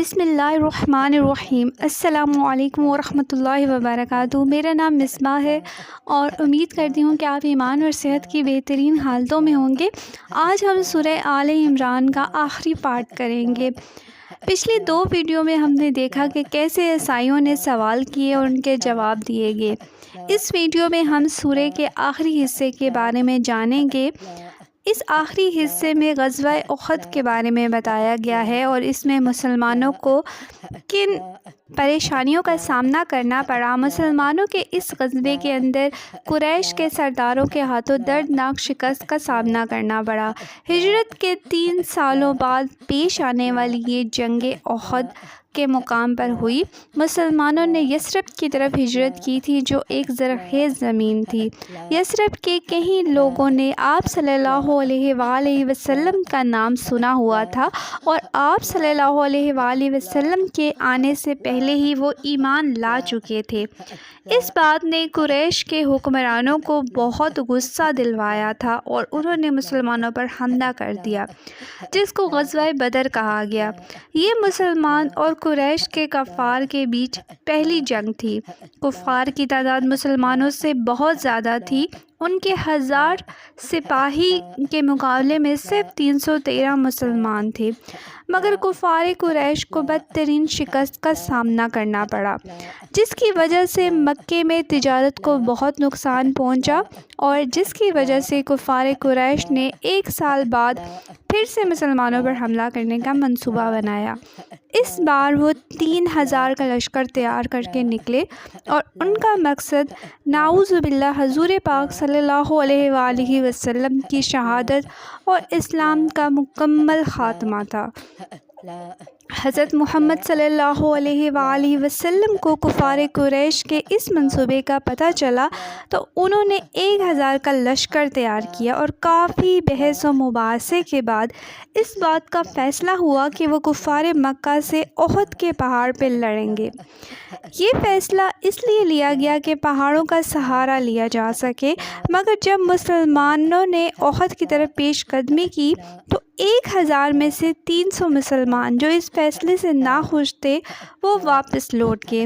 بسم اللہ الرحمن الرحیم۔ السلام علیکم ورحمۃ اللہ وبرکاتہ۔ میرا نام مصباح ہے اور امید کرتی ہوں کہ آپ ایمان اور صحت کی بہترین حالتوں میں ہوں گے۔ آج ہم سورہ آل عمران کا آخری پارٹ کریں گے۔ پچھلی 2 ویڈیو میں ہم نے دیکھا کہ کیسے عیسائیوں نے سوال کیے اور ان کے جواب دیے گئے۔ اس ویڈیو میں ہم سورہ کے آخری حصے کے بارے میں جانیں گے۔ اس آخری حصے میں غزوہ احد کے بارے میں بتایا گیا ہے اور اس میں مسلمانوں کو کن پریشانیوں کا سامنا کرنا پڑا۔ مسلمانوں کے اس غزوے کے اندر قریش کے سرداروں کے ہاتھوں دردناک شکست کا سامنا کرنا پڑا۔ ہجرت کے 3 سالوں بعد پیش آنے والی یہ جنگ احد کے مقام پر ہوئی۔ مسلمانوں نے یثرب کی طرف ہجرت کی تھی جو ایک زرخیز زمین تھی۔ یثرب کے کئی لوگوں نے آپ صلی اللہ علیہ وآلہ وسلم کا نام سنا ہوا تھا اور آپ صلی اللہ علیہ وآلہ وسلم کے آنے سے پہلے ہی وہ ایمان لا چکے تھے۔ اس بات نے قریش کے حکمرانوں کو بہت غصہ دلوایا تھا اور انہوں نے مسلمانوں پر حملہ کر دیا جس کو غزوہ بدر کہا گیا۔ یہ مسلمان اور قریش کے کفار کے بیچ پہلی جنگ تھی۔ کفار کی تعداد مسلمانوں سے بہت زیادہ تھی۔ ان کے 1000 سپاہی کے مقابلے میں صرف 313 مسلمان تھے، مگر کفار قریش کو بدترین شکست کا سامنا کرنا پڑا جس کی وجہ سے مکے میں تجارت کو بہت نقصان پہنچا اور جس کی وجہ سے کفار قریش نے 1 سال بعد پھر سے مسلمانوں پر حملہ کرنے کا منصوبہ بنایا۔ اس بار وہ 3000 کا لشکر تیار کر کے نکلے اور ان کا مقصد نعوذ باللہ حضور پاک صلی اللہ علیہ وآلہ وسلم کی شہادت اور اسلام کا مکمل خاتمہ تھا۔ حضرت محمد صلی اللہ علیہ وآلہ وسلم کو کفار قریش کے اس منصوبے کا پتہ چلا تو انہوں نے 1000 کا لشکر تیار کیا اور کافی بحث و مباحثے کے بعد اس بات کا فیصلہ ہوا کہ وہ کفار مکہ سے احد کے پہاڑ پہ لڑیں گے۔ یہ فیصلہ اس لیے لیا گیا کہ پہاڑوں کا سہارا لیا جا سکے، مگر جب مسلمانوں نے احد کی طرف پیش قدمی کی تو 1000 میں سے 300 مسلمان جو اس فیصلے سے ناخوش تھے وہ واپس لوٹ گئے۔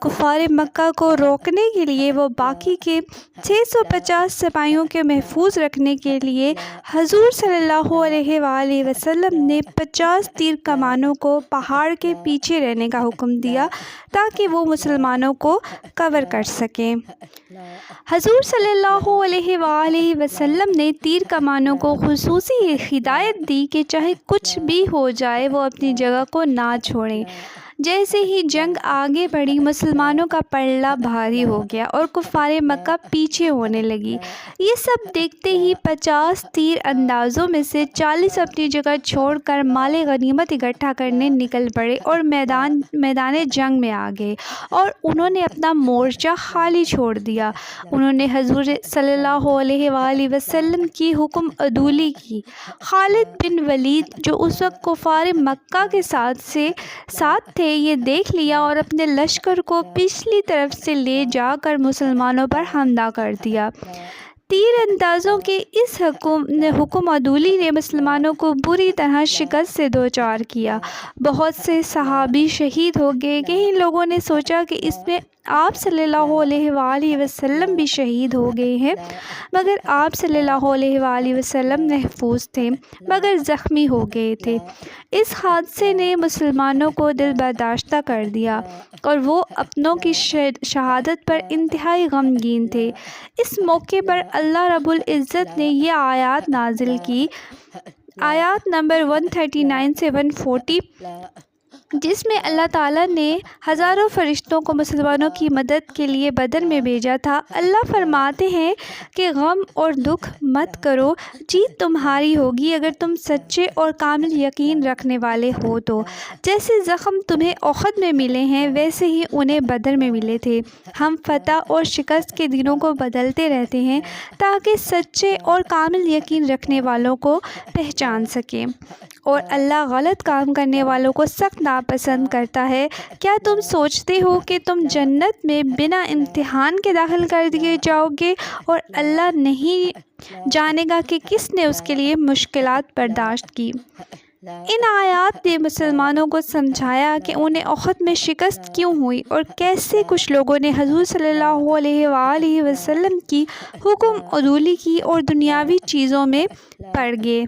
کفار مکہ کو روکنے کے لیے وہ باقی کے 650 سپاہیوں کے محفوظ رکھنے کے لیے حضور صلی اللہ علیہ وآلہ وسلم نے 50 تیر کمانوں کو پہاڑ کے پیچھے رہنے کا حکم دیا تاکہ وہ مسلمانوں کو کور کر سکیں۔ حضور صلی اللہ علیہ وآلہ وسلم نے تیر کمانوں کو خصوصی ہدایت دی کہ چاہے کچھ بھی ہو جائے وہ اپنی جگہ کو نہ چھوڑیں۔ جیسے ہی جنگ آگے بڑھی مسلمانوں کا پلڑا بھاری ہو گیا اور کفار مکہ پیچھے ہونے لگی۔ یہ سب دیکھتے ہی 50 تیر اندازوں میں سے 40 اپنی جگہ چھوڑ کر مال غنیمت اکٹھا کرنے نکل پڑے اور میدان جنگ میں آ گئے اور انہوں نے اپنا مورچہ خالی چھوڑ دیا۔ انہوں نے حضور صلی اللہ علیہ وآلہ وسلم کی حکم عدولی کی۔ خالد بن ولید جو اس وقت کفار مکہ کے ساتھ تھے یہ دیکھ لیا اور اپنے لشکر کو پچھلی طرف سے لے جا کر مسلمانوں پر حملہ کر دیا۔ تیر اندازوں کے اس حکم عدولی نے مسلمانوں کو بری طرح شکست سے دوچار کیا۔ بہت سے صحابی شہید ہو گئے۔ کئی لوگوں نے سوچا کہ اس میں آپ صلی اللہ علیہ وآلہ وسلم بھی شہید ہو گئے ہیں، مگر آپ صلی اللہ علیہ وآلہ وسلم محفوظ تھے مگر زخمی ہو گئے تھے۔ اس حادثے نے مسلمانوں کو دل برداشتہ کر دیا اور وہ اپنوں کی شہادت پر انتہائی غمگین تھے۔ اس موقع پر اللہ رب العزت نے یہ آیات نازل کی، آیات نمبر 139 سے 140، جس میں اللہ تعالیٰ نے ہزاروں فرشتوں کو مسلمانوں کی مدد کے لیے بدر میں بھیجا تھا۔ اللہ فرماتے ہیں کہ غم اور دکھ مت کرو، جیت تمہاری ہوگی اگر تم سچے اور کامل یقین رکھنے والے ہو تو۔ جیسے زخم تمہیں احد میں ملے ہیں ویسے ہی انہیں بدر میں ملے تھے۔ ہم فتح اور شکست کے دنوں کو بدلتے رہتے ہیں تاکہ سچے اور کامل یقین رکھنے والوں کو پہچان سکیں، اور اللہ غلط کام کرنے والوں کو سخت ناپسند کرتا ہے۔ کیا تم سوچتے ہو کہ تم جنت میں بنا امتحان کے داخل کر دیے جاؤ گے اور اللہ نہیں جانے گا کہ کس نے اس کے لیے مشکلات برداشت کی؟ ان آیات نے مسلمانوں کو سمجھایا کہ انہیں احد میں شکست کیوں ہوئی اور کیسے کچھ لوگوں نے حضور صلی اللہ علیہ وآلہ وسلم کی حکم عدولی کی اور دنیاوی چیزوں میں پڑ گئے،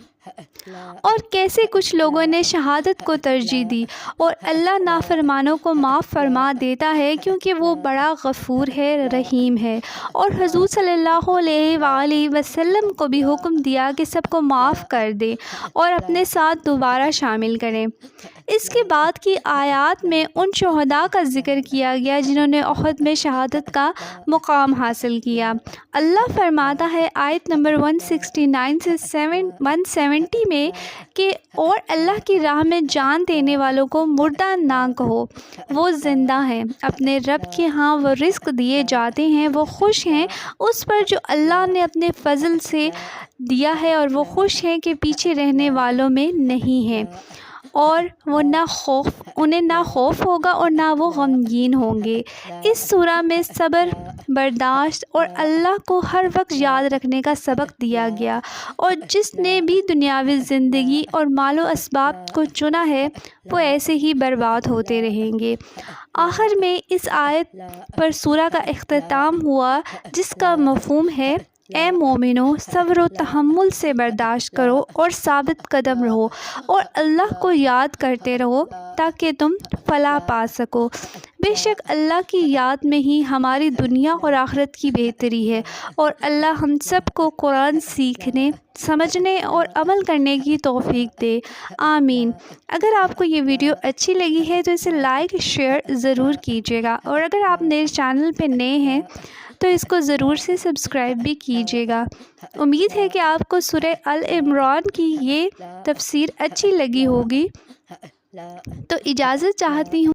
اور کیسے کچھ لوگوں نے شہادت کو ترجیح دی، اور اللہ نافرمانوں کو معاف فرما دیتا ہے کیونکہ وہ بڑا غفور ہے، رحیم ہے۔ اور حضور صلی اللہ علیہ وآلہ وسلم کو بھی حکم دیا کہ سب کو معاف کر دیں اور اپنے ساتھ دوبارہ شامل کریں۔ اس کے بعد کی آیات میں ان شہداء کا ذکر کیا گیا جنہوں نے احد میں شہادت کا مقام حاصل کیا۔ اللہ فرماتا ہے آیت نمبر 169 سے 170 میں کہ اور اللہ کی راہ میں جان دینے والوں کو مردہ نہ کہو، وہ زندہ ہیں، اپنے رب کے ہاں وہ رزق دیے جاتے ہیں، وہ خوش ہیں اس پر جو اللہ نے اپنے فضل سے دیا ہے، اور وہ خوش ہیں کہ پیچھے رہنے والوں میں نہیں ہیں، اور وہ انہیں نہ خوف ہوگا اور نہ وہ غمگین ہوں گے۔ اس سورہ میں صبر، برداشت اور اللہ کو ہر وقت یاد رکھنے کا سبق دیا گیا، اور جس نے بھی دنیاوی زندگی اور مال و اسباب کو چنا ہے وہ ایسے ہی برباد ہوتے رہیں گے۔ آخر میں اس آیت پر سورہ کا اختتام ہوا جس کا مفہوم ہے اے مومنو، صبر و تحمل سے برداشت کرو اور ثابت قدم رہو اور اللہ کو یاد کرتے رہو تاکہ تم فلاح پا سکو۔ بے شک اللہ کی یاد میں ہی ہماری دنیا اور آخرت کی بہتری ہے، اور اللہ ہم سب کو قرآن سیکھنے، سمجھنے اور عمل کرنے کی توفیق دے، آمین۔ اگر آپ کو یہ ویڈیو اچھی لگی ہے تو اسے لائک شیئر ضرور کیجیے گا، اور اگر آپ میرے چینل پہ نئے ہیں تو اس کو ضرور سے سبسکرائب بھی کیجیے گا۔ امید ہے کہ آپ کو سورہ ال عمران کی یہ تفسیر اچھی لگی ہوگی، تو اجازت چاہتی ہوں